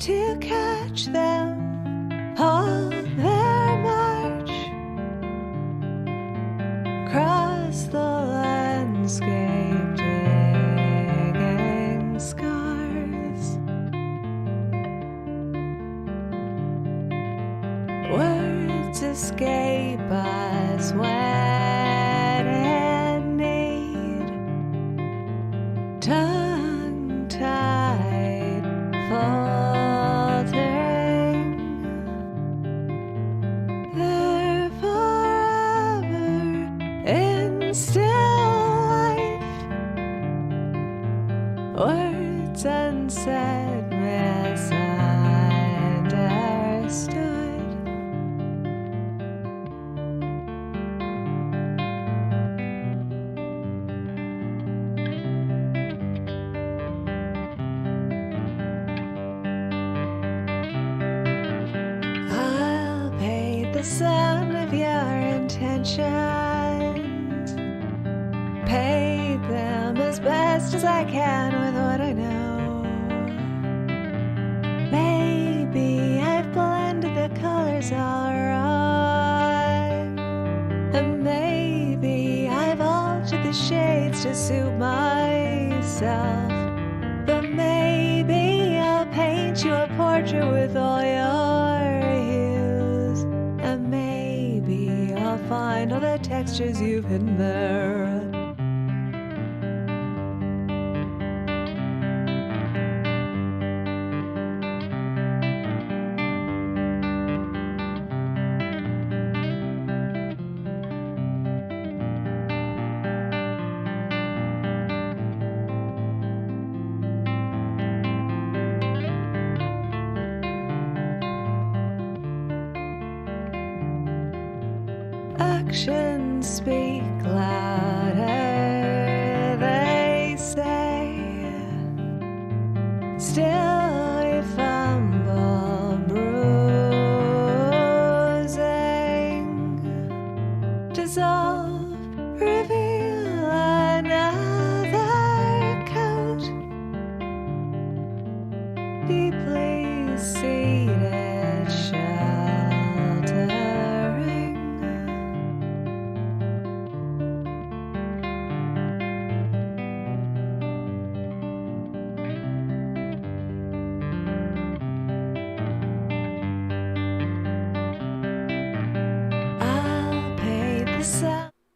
to catch them on their march across the landscape, digging scars. Words escape us when in need, tongue-tied, faltering. They're forever in still life, words unsaid, misunderstood. I'll paint the sound of your intentions, paint them as best as I can with what I know. Maybe I've blended the colors all wrong, and maybe I've altered the shades to suit myself. But maybe I'll paint you a portrait with all your hues, and maybe I'll find all the textures you've hidden there. Actions speak louder, they say. Still we fumble, bruising, dissolve, reveal another coat, deeply seated, sheltering.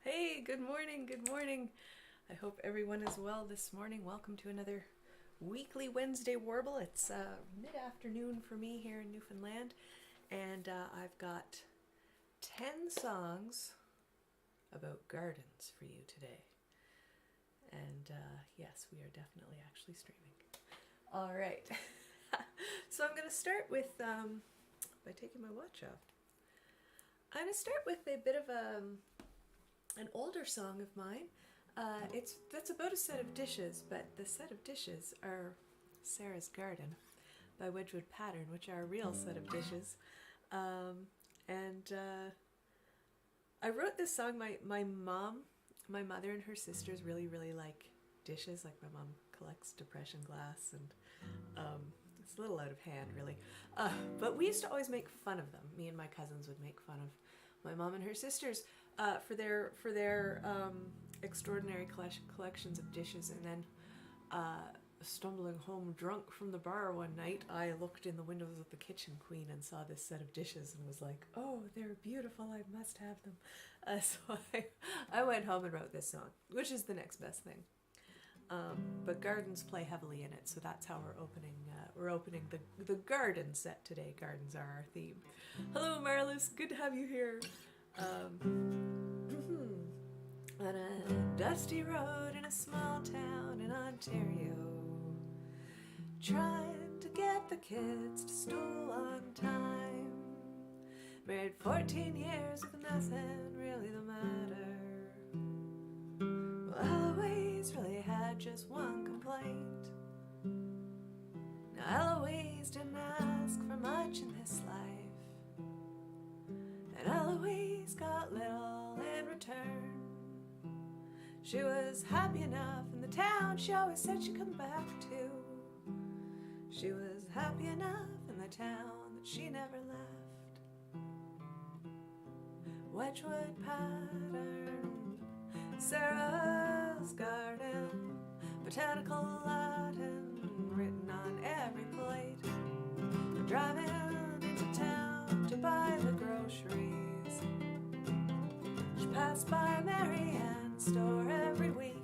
Hey, good morning, good morning. I hope everyone is well this morning. Welcome to another weekly Wednesday Warble. It's mid-afternoon for me here in Newfoundland, and I've got 10 songs about gardens for you today. And yes, we are definitely actually streaming. All right. So I'm going to start with, by taking my watch off, I'm going to start with a bit of an older song of mine. That's about a set of dishes, but the set of dishes are Sarah's Garden by Wedgwood Pattern, which are a real set of dishes. I wrote this song. My mother and her sisters really like dishes. Like, my mom collects depression glass, and it's a little out of hand, really. But we used to always make fun of them. Me and my cousins would make fun of my mom and her sisters for their extraordinary collections of dishes. And then stumbling home drunk from the bar one night, I looked in the windows of the kitchen queen and saw this set of dishes and was like, oh, they're beautiful, I must have them. So I went home and wrote this song, which is the next best thing. But gardens play heavily in it, so that's how we're opening the garden set today. Gardens are our theme. Hello, Marlis, good to have you here. On a dusty road in a small town in Ontario, trying to get the kids to school on time. Married 14 years with nothing really the matter. Well, Eloise really had just one complaint. Now Eloise didn't ask for much in this life, and Eloise got little in return. She was happy enough in the town she always said she'd come back to. She was happy enough town that she never left. Wedgwood pattern, Sarah's garden, botanical Latin written on every plate. Driving into town to buy the groceries, she passed by Mary Ann's store every week.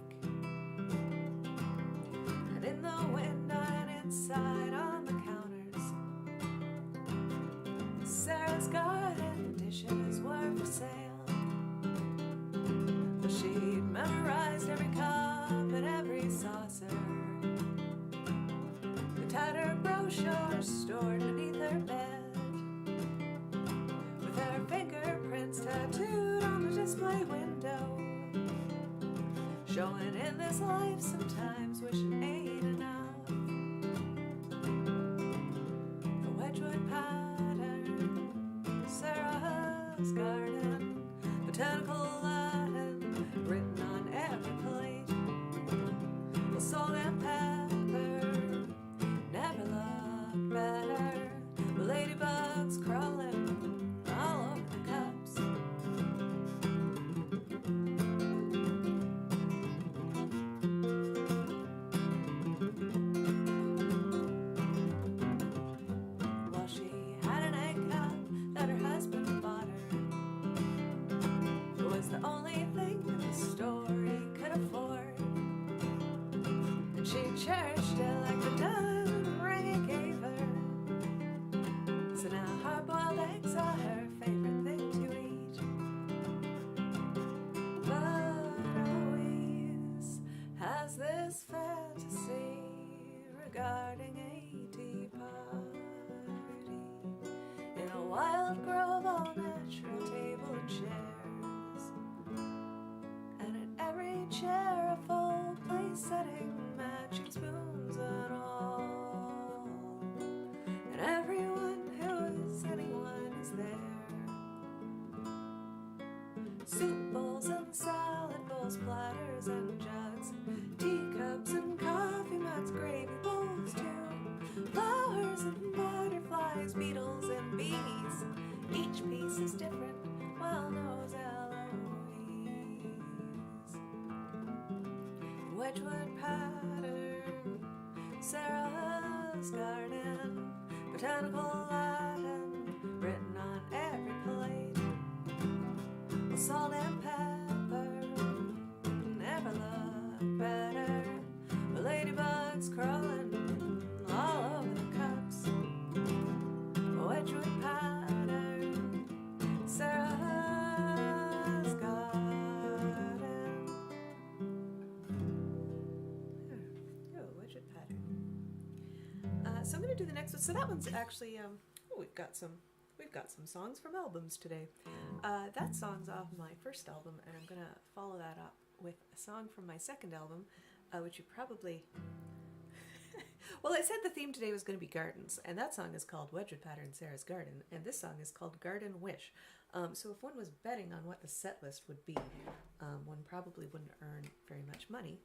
And in the window and inside on the counters, Sarah's garden dishes were for sale. But she'd memorized every cup and every saucer. The tattered brochure stored beneath her bed, with her fingerprints tattooed on the display window, showing in this life sometimes wishing ain't enough. The Wedgwood pattern, Sarah's garden, botanical Latin written on every plate. Well, salt and pepper never looked better, with ladybugs crawling all over the cups. Well, she had an egg cup that her husband bought her. It was the only thing that the store he could afford, and she cherished it like the diamond ring he gave her. So now hard-boiled eggs are her favorite thing to eat. But always has this fantasy regarding a tea party in a wild grove, all natural table and chairs, and in every chair a full place setting, matching spoons and all, and everyone who is anyone is there. Soup bowls and salad bowls, platters and jugs, teacups and coffee mugs, gravy bowls too, flowers and butterflies, beetles and bees. Each piece is different, well knows Eloise. Wedgwood pattern, Sarah's garden, botanical Latin written on every plate. Well, salt and pepper never looked better, with ladybugs crawling all over the cups. Wedgwood pattern, Sarah's garden. Oh, Wedgwood pattern. So I'm going to do the next one. So that one's actually we've got some songs from albums today. That song's off my first album, and I'm going to follow that up with a song from my second album, which you probably... Well, I said the theme today was going to be gardens, and that song is called Wedgwood Pattern, Sarah's Garden, and this song is called Garden Wish. So if one was betting on what the set list would be, one probably wouldn't earn very much money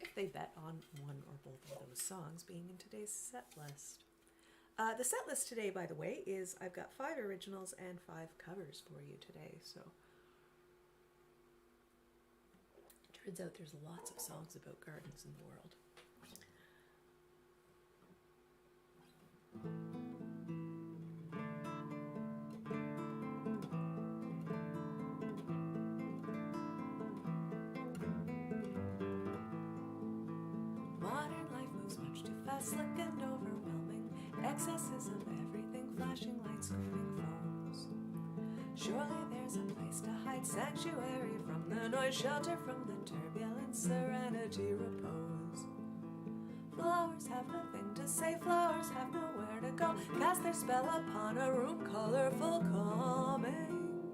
if they bet on one or both of those songs being in today's set list. The set list today, by the way, is I've got 5 originals and 5 covers for you today. So turns out there's lots of songs about gardens in the world. Modern life moves much too fast, slick and overwhelming. Excesses of everything, flashing lights, screaming phones. Surely there's a place to hide, sanctuary from the noise, shelter from the turbulence, serenity, repose. Flowers have nothing to say, flowers have nowhere to go, cast their spell upon a room colorful, calming.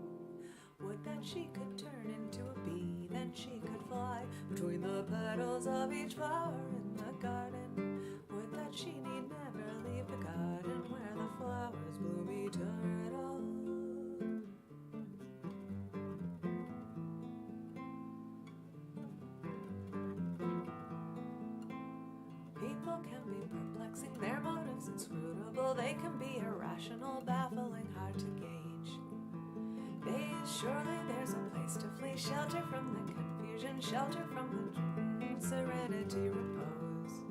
Would that she could turn into a bee, then she could fly between the petals of each flower in the garden. Would that she need never leave the garden where the flowers bloom eternal. People can be perplexing, their motives inscrutable, they can be irrational, baffling, hard to gauge. Bathe, surely there's a place to flee, shelter from the confusion, shelter from the serenity, repose.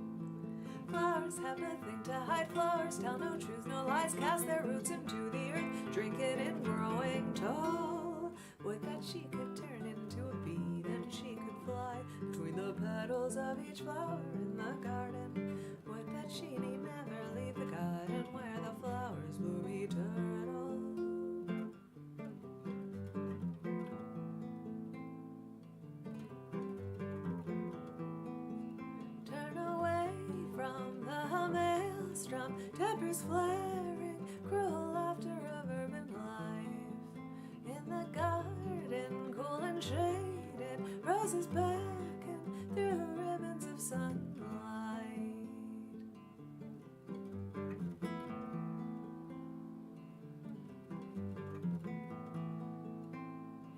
Flowers have nothing to hide, flowers tell no truth, no lies, cast their roots into the earth, drink it in growing tall. Would that she could turn into a bee, then she could fly between the petals of each flower in the garden. Would that she need never leave the garden where the flowers bloom eternal. Turn away from the maelstrom, tempers flaring, cruel laughter of urban life. In the garden, cool and shaded, roses beckon through ribbons of sunlight.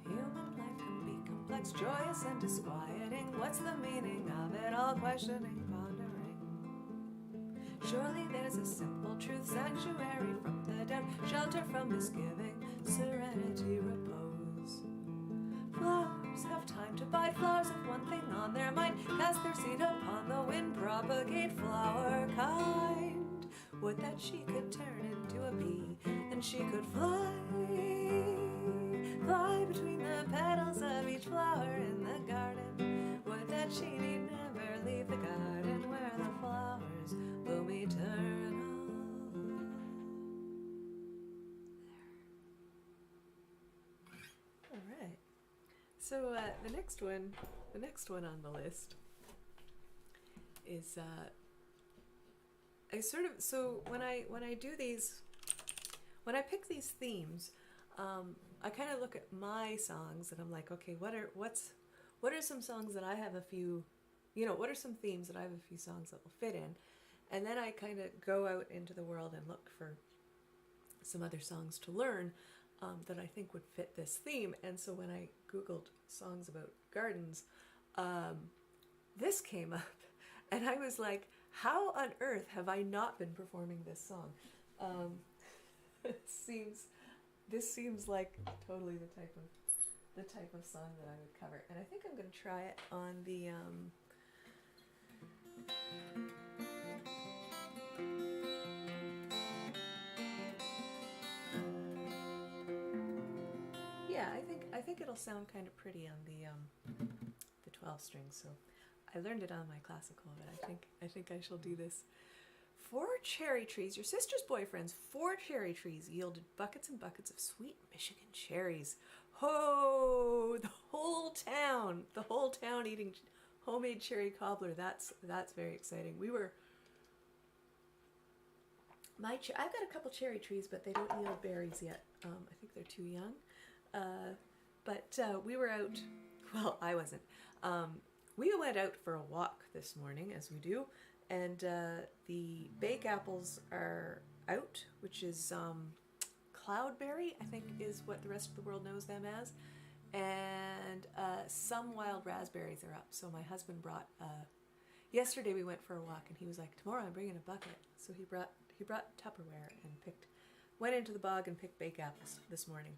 Human life can be complex, joyous and disquieting. What's the meaning of it all? Questioning, pondering. Surely there's a simple truth, sanctuary from the doubt, shelter from misgiving, serenity, repose. Flowers have time to bide, flowers have one thing on their mind, cast their seed upon the wind, propagate flower kind. Would that she could turn into a bee, and she could fly, fly between the petals of each flower in the garden. Would that she need never leave the garden where the flowers bloom eternal. All right. So the next one on the list is I sort of, so when I do these, when I pick these themes, I kind of look at my songs and I'm like, okay, what are some songs that I have a few, what are some themes that I have a few songs that will fit in, and then I kind of go out into the world and look for some other songs to learn that I think would fit this theme. And so when I Googled songs about gardens, this came up, and I was like, how on earth have I not been performing this song? This seems like totally the type of song that I would cover, and I think I'm going to try it on the yeah, I think it'll sound kind of pretty on the 12 strings. So I learned it on my classical, but I think I shall do this. 4 cherry trees, your sister's boyfriend's 4 cherry trees yielded buckets and buckets of sweet Michigan cherries. Ho! The whole town eating homemade cherry cobbler. That's very exciting. I've got a couple cherry trees, but they don't yield berries yet. I think they're too young. But we were out. Well, I wasn't. We went out for a walk this morning, as we do, and the bake apples are out, which is cloudberry, I think is what the rest of the world knows them as, and some wild raspberries are up. So my husband brought. Yesterday we went for a walk, and he was like, "Tomorrow I'm bringing a bucket." So he brought Tupperware and went into the bog and picked bake apples this morning.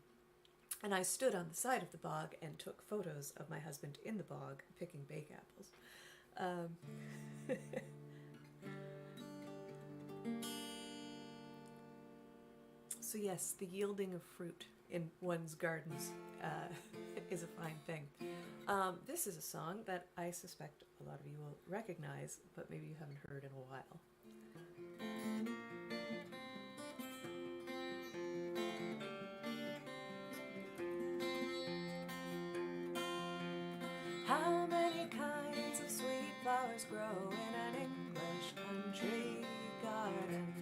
And I stood on the side of the bog and took photos of my husband in the bog picking bake apples. So yes, the yielding of fruit in one's gardens is a fine thing. This is a song that I suspect a lot of you will recognize, but maybe you haven't heard in a while. How many kinds of sweet flowers grow in an English country garden?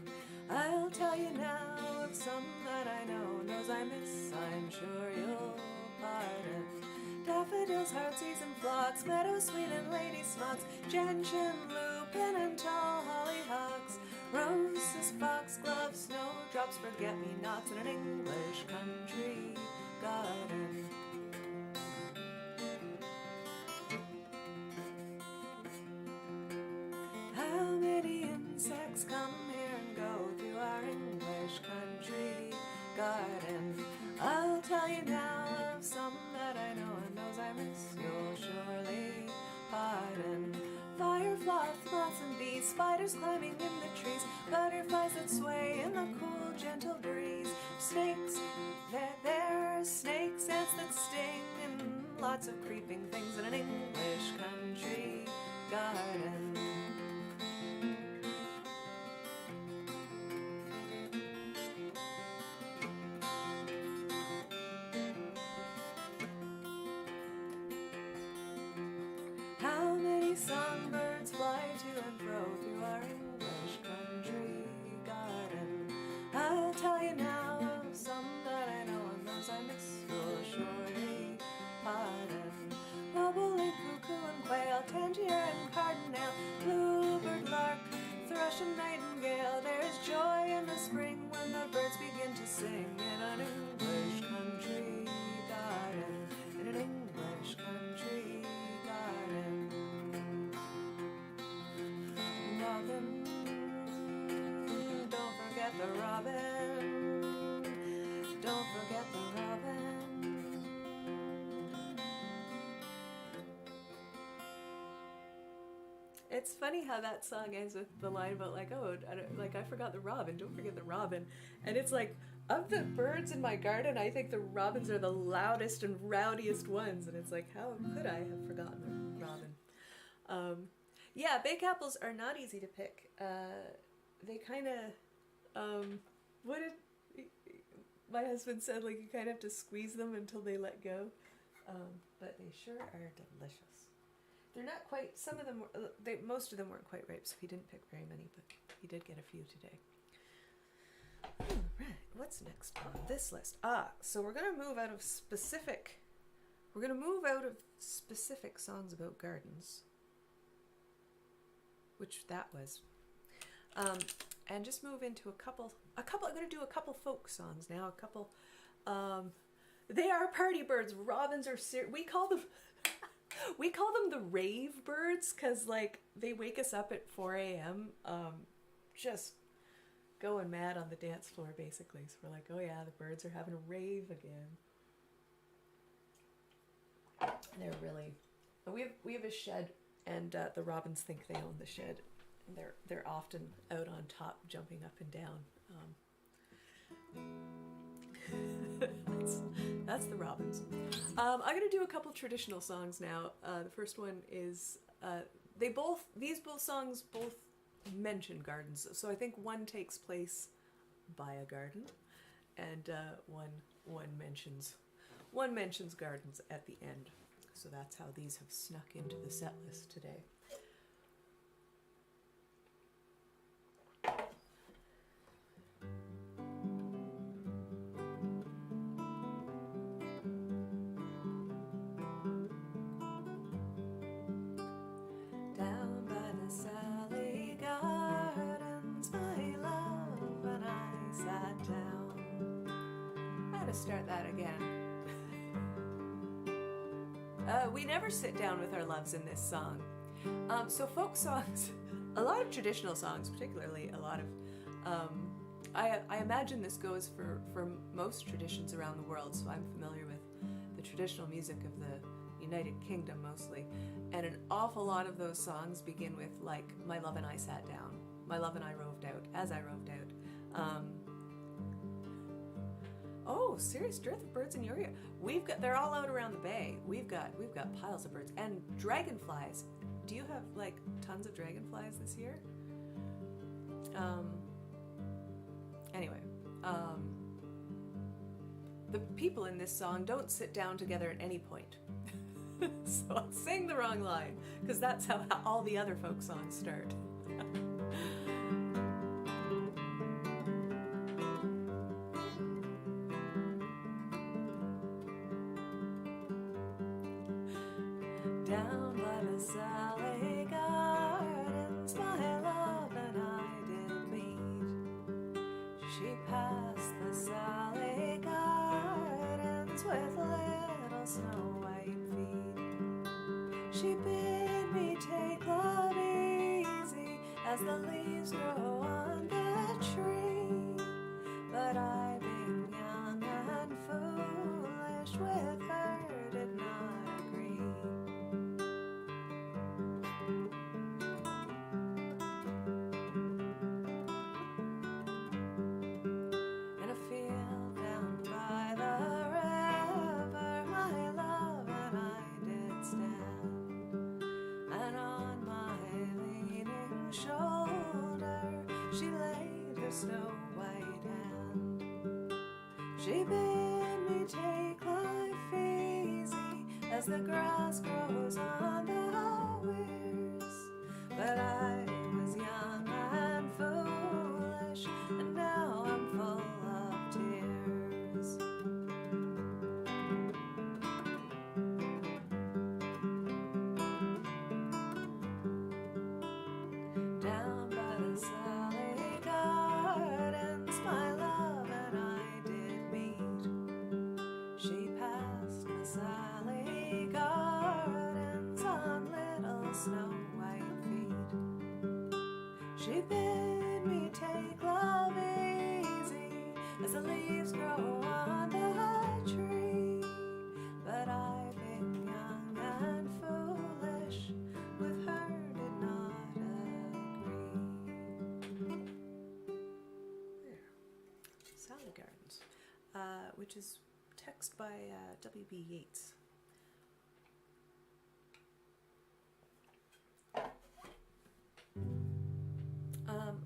I'll tell you now of some that I know. Those I miss, I'm sure you'll pardon. Daffodils, heartsease, and phlox, meadowsweet and lady smocks, gentian, lupin, and tall hollyhocks, roses, foxgloves, snowdrops, forget-me-nots in an English country garden. How many insects come here and go through our English country garden. I'll tell you now of some that I know, and those I miss you'll surely pardon. Fire, moths and bees, spiders climbing in the trees, butterflies that sway in the cool, gentle breeze. Snakes, there are snakes, ants that sting, and lots of creeping things in an English country garden. How many songbirds fly to and fro through our English country garden? I'll tell you now of some that I know, and those I miss you'll surely pardon. Bobolink, cuckoo and quail, tangier and cardinal, bluebird, lark, thrush and nightingale. There's joy in the spring when the birds begin to sing in an English country garden, in an English country garden. Robin, don't forget the robin, don't forget the robin. It's funny how that song ends with the line about like, oh, I forgot the robin, don't forget the robin. And it's like, of the birds in my garden, I think the robins are the loudest and rowdiest ones. And it's like, how could I have forgotten the robin? Yeah, bake apples are not easy to pick. They kind of, what did my husband said, like you kind of have to squeeze them until they let go. But they sure are delicious. They're not quite, some of them, most of them weren't quite ripe, so he didn't pick very many, but he did get a few today. All right, what's next on this list? So we're going to move out of specific songs about gardens, which that was, and just move into a couple, I'm going to do a couple folk songs now, they are party birds. Robins are, we call them the rave birds, because like they wake us up at 4 a.m. Just going mad on the dance floor basically. So we're like, oh yeah, the birds are having a rave again. They're really, we have a shed, and the robins think they own the shed. They're often out on top, jumping up and down. That's the robins. I'm going to do a couple traditional songs now. The first one is, these both songs mention gardens. So I think one takes place by a garden, and one mentions gardens at the end. So that's how these have snuck into the set list today. Start that again. We never sit down with our loves in this song. So folk songs, a lot of traditional songs, particularly a lot of, I imagine this goes for most traditions around the world, so I'm familiar with the traditional music of the United Kingdom mostly, and an awful lot of those songs begin with like, my love and I sat down, my love and I roved out, as I roved out. Oh, serious dearth of birds in your area. They're all out around the bay. We've got piles of birds and dragonflies. Do you have like tons of dragonflies this year? Anyway, the people in this song don't sit down together at any point. So I'll sing the wrong line, because that's how all the other folk songs start. Down by the Sally Gardens, my love and I did meet. She passed the Sally Gardens with little snow white feet. She bid me take love easy as the leaves grow on the tree. But I, being young She bid me take life easy as the grass grows on the weirs. But I was young and foolish, and now I'm full of tears. Down by the Sally Gardens, my love and I did meet. She passed the Sally Gardens on little snow white feet. She bid me take love easy as the leaves grow on the tree. But I, being young and foolish, with her did not agree. There. Sally Gardens, which is text by W.B. Yeats.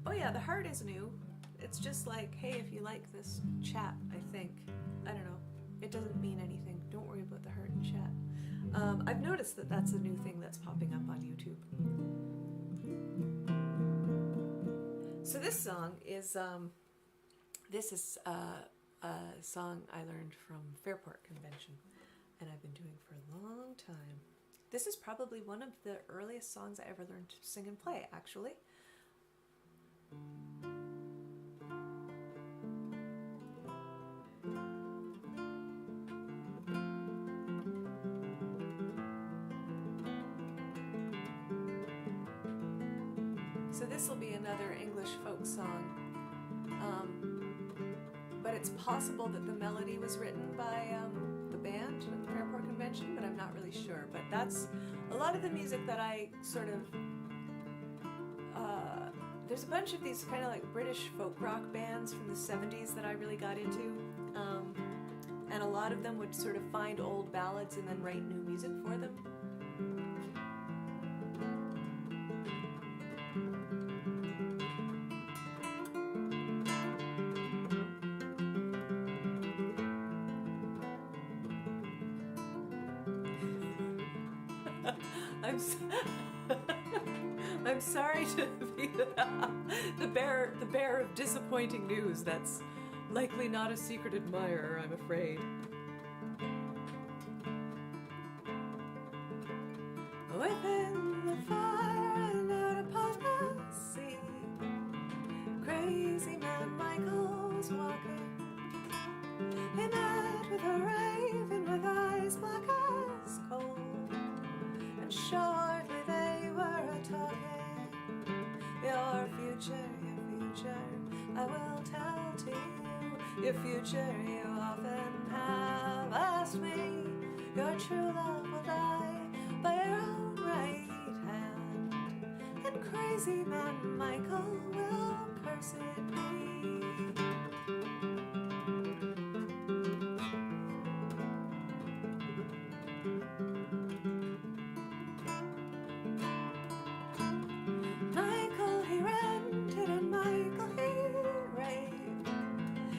Oh yeah, the heart is new. It's just like, hey, if you like this chat, I think. I don't know. It doesn't mean anything. Don't worry about the heart and chat. I've noticed that that's a new thing that's popping up on YouTube. So this song is, this is a song I learned from Fairport Convention, and I've been doing for a long time. This is probably one of the earliest songs I ever learned to sing and play, actually. So this will be another English folk song, but it's possible that the melody was written by the band at the Fairport Convention, but I'm not really sure. But that's a lot of the music that I sort of, there's a bunch of these kind of like British folk rock bands from the 70s that I really got into, and a lot of them would sort of find old ballads and then write new music for them. I'm sorry to be the bearer of disappointing news. That's likely not a secret admirer, I'm afraid. Within the fire and out upon the sea, crazy man Michael's walking. He met with a raven with eyes black as coal, and shortly they were a-talking. Your future, I will tell to you. Your future you often have asked me. Your true love will die by your own right hand, and crazy man Michael will curse it be. Michael he rented and Michael he raved,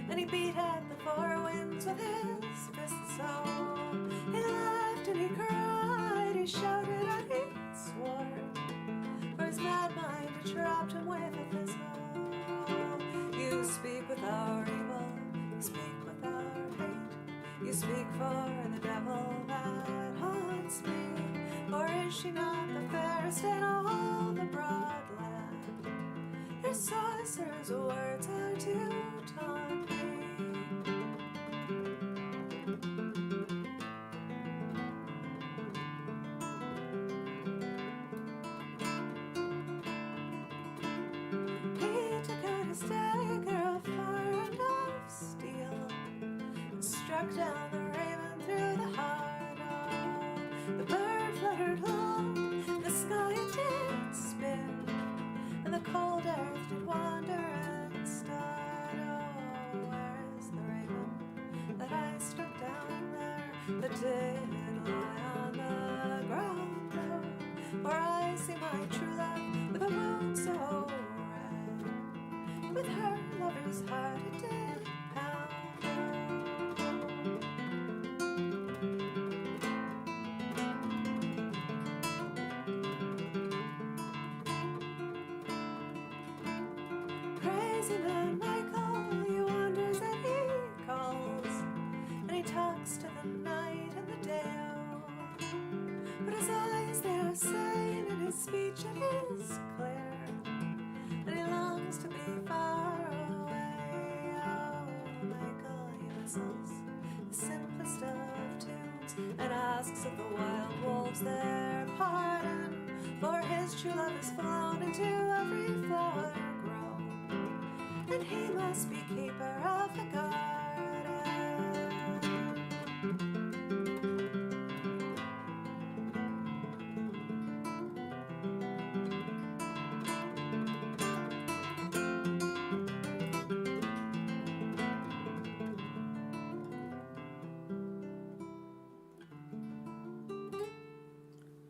and he beat at the four winds with his fists so. He laughed and he cried, he shouted and he swore, for his mad mind had trapped him with a thistle. You speak with our evil, you speak with our hate, you speak for the devil that haunts me. For is she not the fairest in all the broad land? Your sorcerer's words are to taunt me. He took out his dagger of fire and of steel, and struck down the raven through the heart. Oh, the bird fluttered long, the sky it did spin, and the cold earth did wander and start. Oh, where is the raven that I struck down there, that did lie on the ground low? For I see my true love with a wound so red, with her lover's heart it did pound. crazy man Michael, he wanders and he calls, and he talks to the night and the day. But his eyes, they are sane, and his speech, it is clear, and he longs to be far away. Oh, Michael, he whistles the simplest of tunes, and asks of the wild wolves their pardon, for his true love is flown into every flower grown, and he must be keeper of the garden.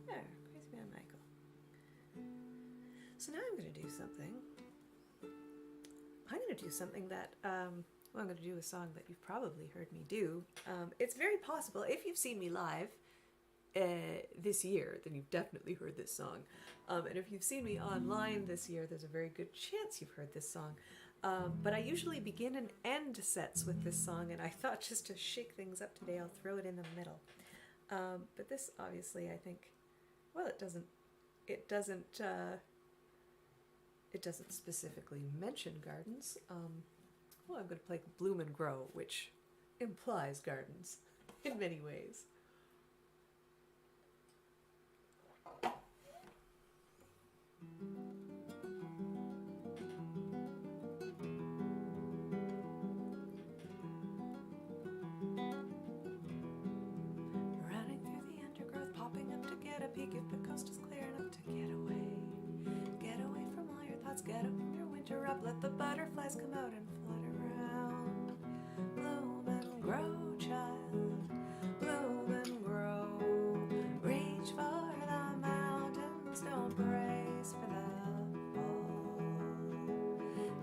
Crazy Man Michael. So now I'm going to do something. I'm going to do something that, I'm going to do a song that you've probably heard me do. It's very possible, if you've seen me live this year, then you've definitely heard this song. And if you've seen me online this year, there's a very good chance you've heard this song. But I usually begin and end sets with this song, and I thought just to shake things up today, I'll throw it in the middle. But this obviously, I think, well, it doesn't specifically mention gardens. Well, I'm going to play Bloom and Grow, which implies gardens in many ways. Running through the undergrowth, popping up to get a peek if the coast is clear enough to get away. Get away from all your thoughts, get up from your winter up, let the butterflies come out and flutter around. Bloom and grow, child, bloom and grow. Reach for the mountains, don't brace for the fall.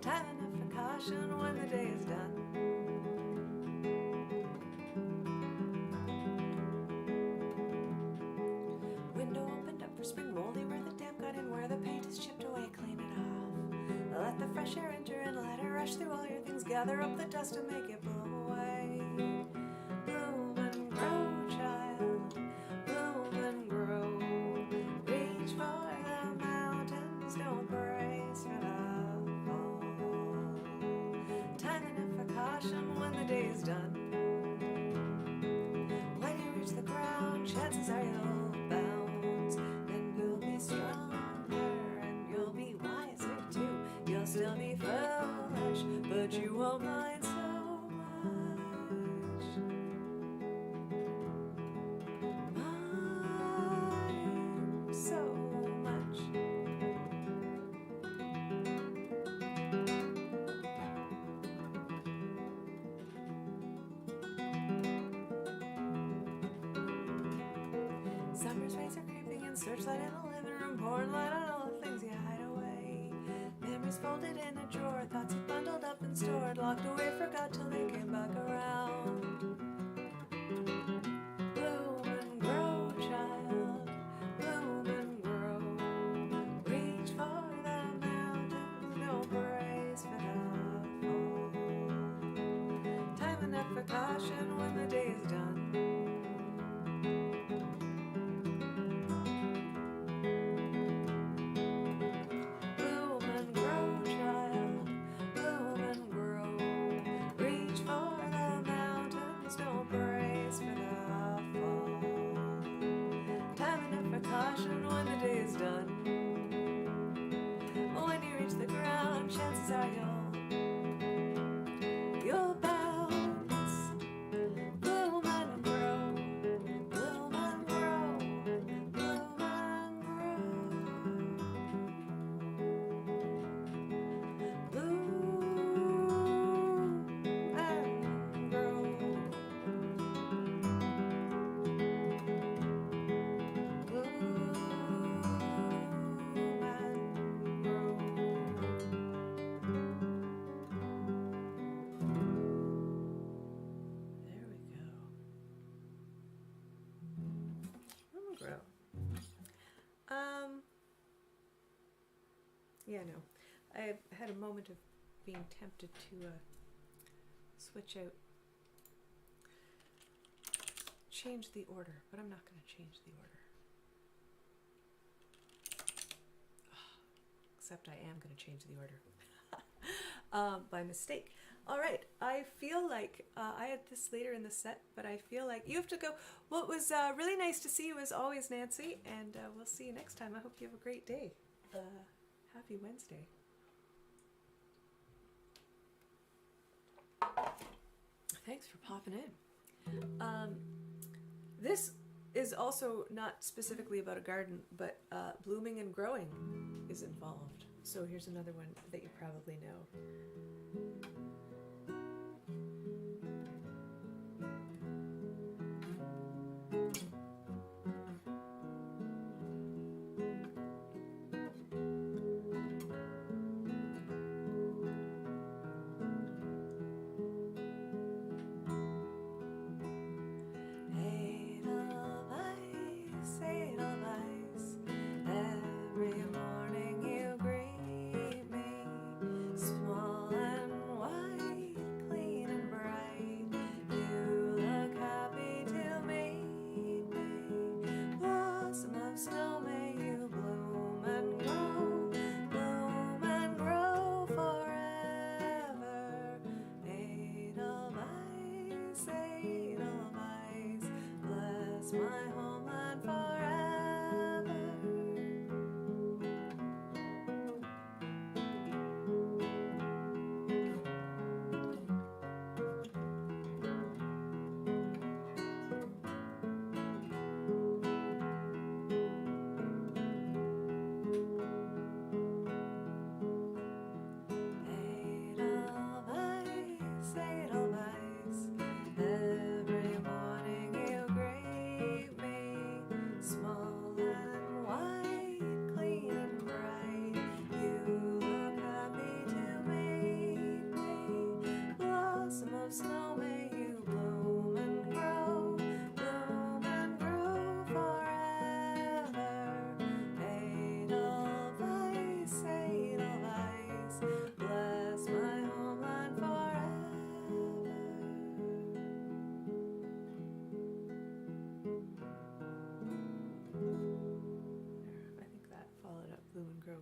Time enough for caution when the day is done. Window opened up for spring, moldy where the damp got in, where the paint is chipped away, clean it off. Let the fresh air enter and let it rush through all your things, gather up the dust and make it blow away. Bloom and grow, child, bloom and grow. Reach for the mountains, don't brace for the fall. Time enough for caution when the day is done. When you reach the ground, chances are you'll bounce, and you'll be stronger, and you'll be wiser too. You'll still be foolish, but you won't mind so much. Mind so much. Summer's rays are creeping in, searchlight in the living room, pouring light on all the things you hide away. Memories folded in a drawer, thoughts you bundled up and stored, locked away, forgot till they came back around. Bloom and grow, child, bloom and grow. Reach for the mountains, don't brace for the fall. Time enough for caution when the day is done. Bloom and grow, child, bloom and grow. Reach for the mountains, don't brace for the fall. Time enough for caution when the day is done. When you reach the ground, chances are you'll bounce. Bloom and grow, bloom and grow, bloom and grow. Bloom and grow. Bloom and grow. There we go. Bloom and grow. Yeah, no. I had a moment of being tempted to switch out, change the order, but I'm not going to change the order. Except I am going to change the order by mistake. All right, I feel like I had this later in the set, but I feel like you have to go. Well, it was really nice to see you as always, Nancy, and we'll see you next time. I hope you have a great day. Happy Wednesday. Thanks for popping in. This is also not specifically about a garden, but blooming and growing is involved. So here's another one that you probably know.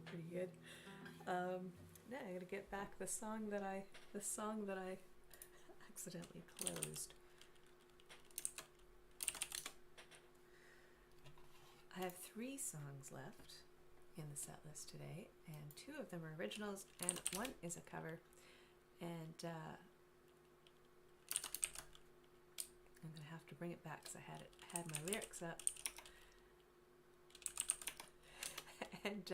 Pretty good. Now I gotta get back the song that I accidentally closed. I have 3 songs left in the set list today, and 2 of them are originals, and 1 is a cover. And I'm gonna have to bring it back because I had my lyrics up, and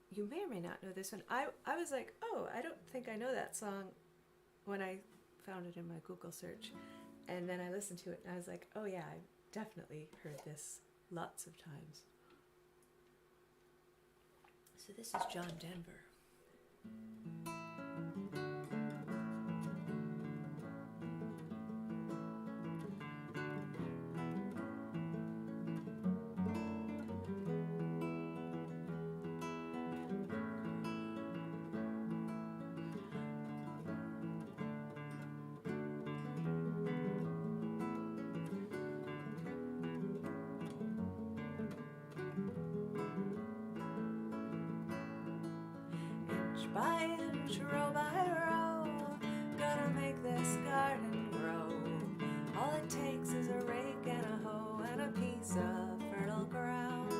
you may or may not know this one. I was like, oh, I don't think I know that song when I found it in my Google search. And then I listened to it and I was like, oh yeah, I've definitely heard this lots of times. So this is John Denver. By inch, row by row, gonna make this garden grow. All it takes is a rake and a hoe and a piece of fertile ground.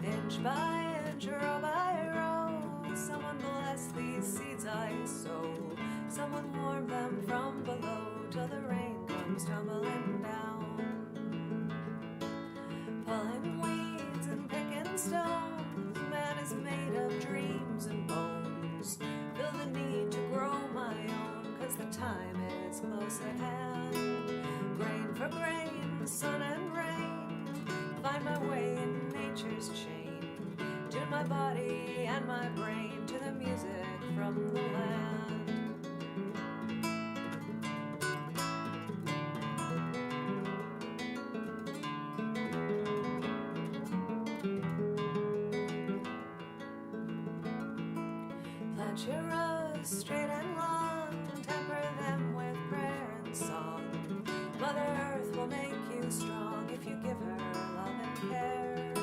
Inch by inch, row by row, someone bless these seeds I sow. Someone warm them from below till the rain comes tumbling down. Pulling weeds and picking stones, man is made of dreams and bones. Feel the need to grow my own, 'cause the time is close at hand. Grain for grain, sun and rain, find my way in nature's chain. Tune my body and my brain to the music from the land. Plant your rows straight and long, temper them with prayer and song. Mother Earth will make you strong if you give her love and care.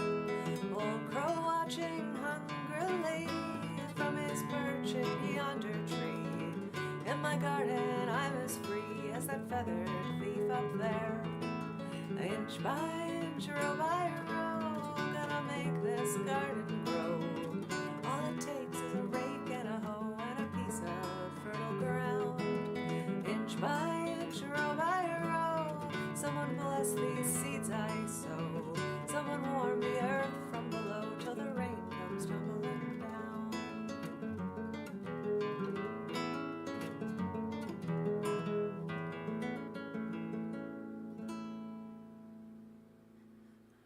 Old crow watching hungrily from his perch in yonder tree. In my garden I'm as free as that feathered thief up there. Inch by inch, row by row, gonna make this garden grow. All it takes is a rake and a hoe and a piece of fertile ground. Inch by inch, row by row, someone bless these seeds I sow. Someone warm the earth from below till the rain comes tumbling down.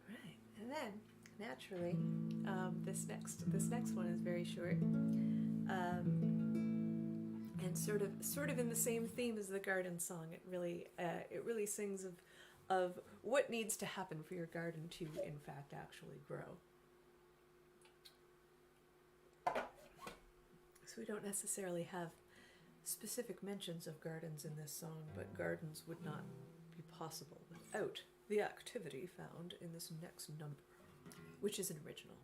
Right, and then naturally, this next one is very short, and sort of in the same theme as the garden song. It really sings of what needs to happen for your garden to, in fact, actually grow. So we don't necessarily have specific mentions of gardens in this song, but gardens would not be possible without the activity found in this next number, which is an original.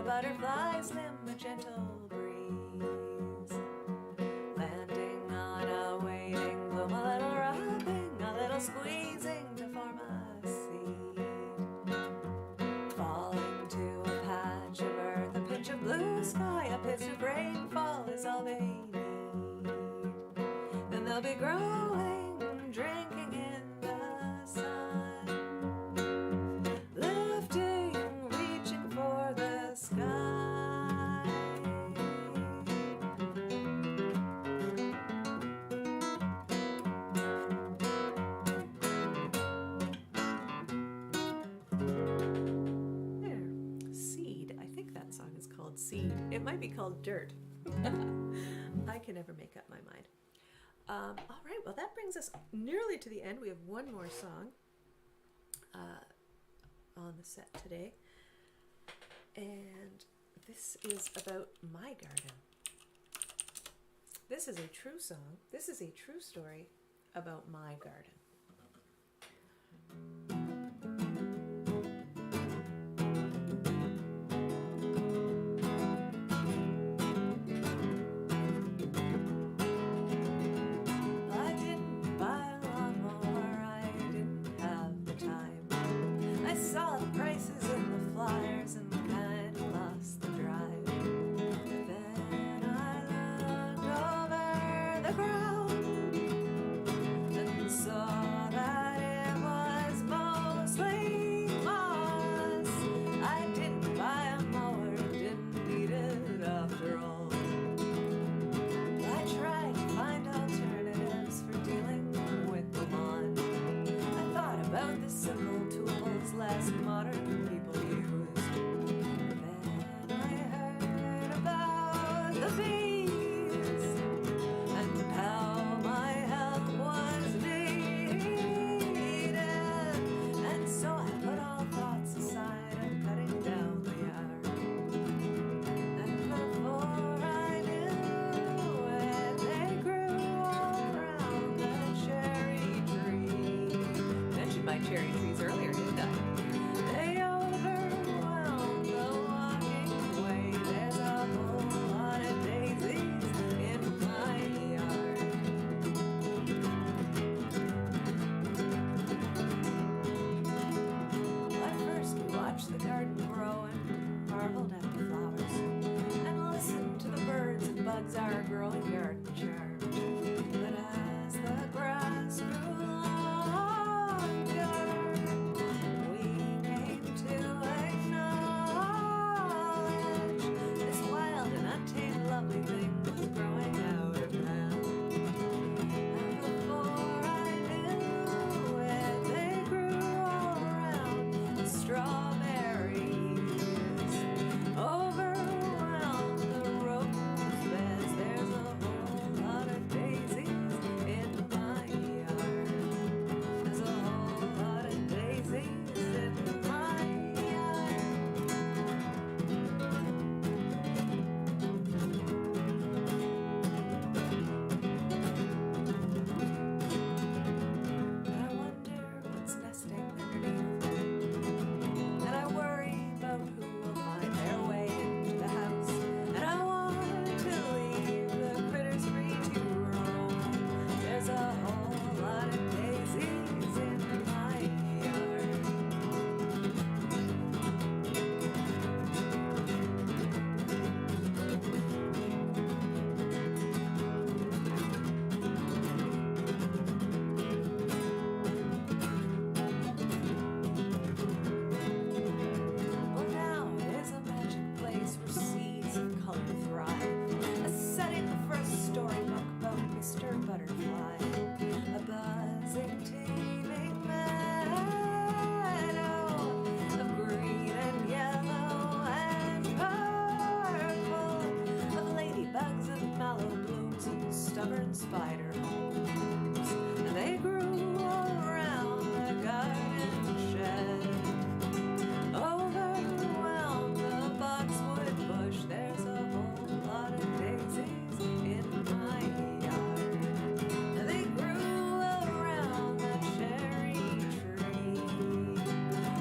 Butterflies limb a gentle breeze, landing on a waiting bloom, a little rubbing, a little squeezing to form a seed, falling to a patch of earth, a pinch of blue sky, a pinch of rainfall is all they need. Then they'll be growing, drinking in the sun, lifting, reaching for the sky. There, Seed. I think that song is called Seed. It might be called Dirt. I can never make up my mind. All right, well, that brings us nearly to the end. We have one more song on the set today, and this is about my garden. This is a true song. This is a true story about my garden. I didn't buy a lawnmower, I didn't have the time. I saw the prices in the flyers and kind of lost the drive. Then I looked over the ground and saw that it was mostly moss. I didn't buy a mower, didn't need it after all. I tried to find alternatives for dealing with the lawn. I thought about the simple tools less modern people use. Then I heard about the bees and how my help was needed. And so I put all thoughts aside of cutting down the yard. And before I knew it, they grew all around the cherry tree. Mentioned my cherry trees earlier, didn't I? They on spider holes. And they grew all around the garden shed. Overwhelmed the boxwood bush, there's a whole lot of daisies in my yard. And they grew around the cherry tree.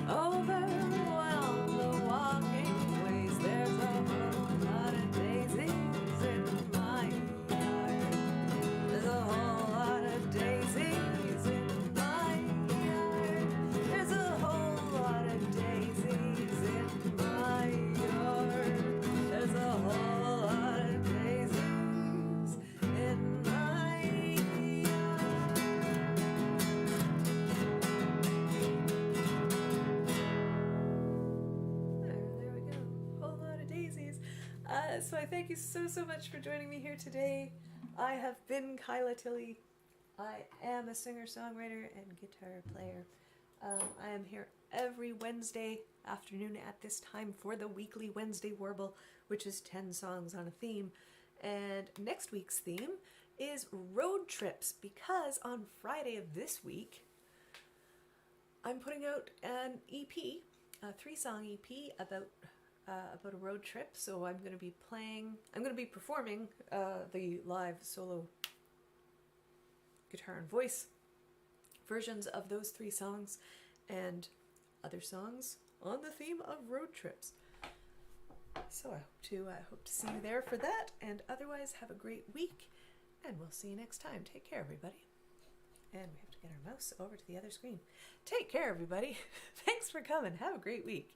Overwhelmed the walking ways, there's a whole lot of daisies in my yard. There's a whole lot of daisies in my yard. There's a whole lot of daisies in my yard. There's a whole lot of daisies in my yard. There we go. Whole lot of daisies. So I thank you so much for joining me here today. I have been Kyla Tilley. I am a singer-songwriter and guitar player. I am here every Wednesday afternoon at this time for the weekly Wednesday Warble, which is 10 songs on a theme. And next week's theme is road trips, because on Friday of this week, I'm putting out an EP, a 3-song EP about a road trip. So I'm going to be performing the live solo guitar and voice versions of those 3 songs and other songs on the theme of road trips. So I hope to see you there for that, and otherwise have a great week, and we'll see you next time. Take care, everybody. And we have to get our mouse over to the other screen. Take care, everybody. Thanks for coming. Have a great week.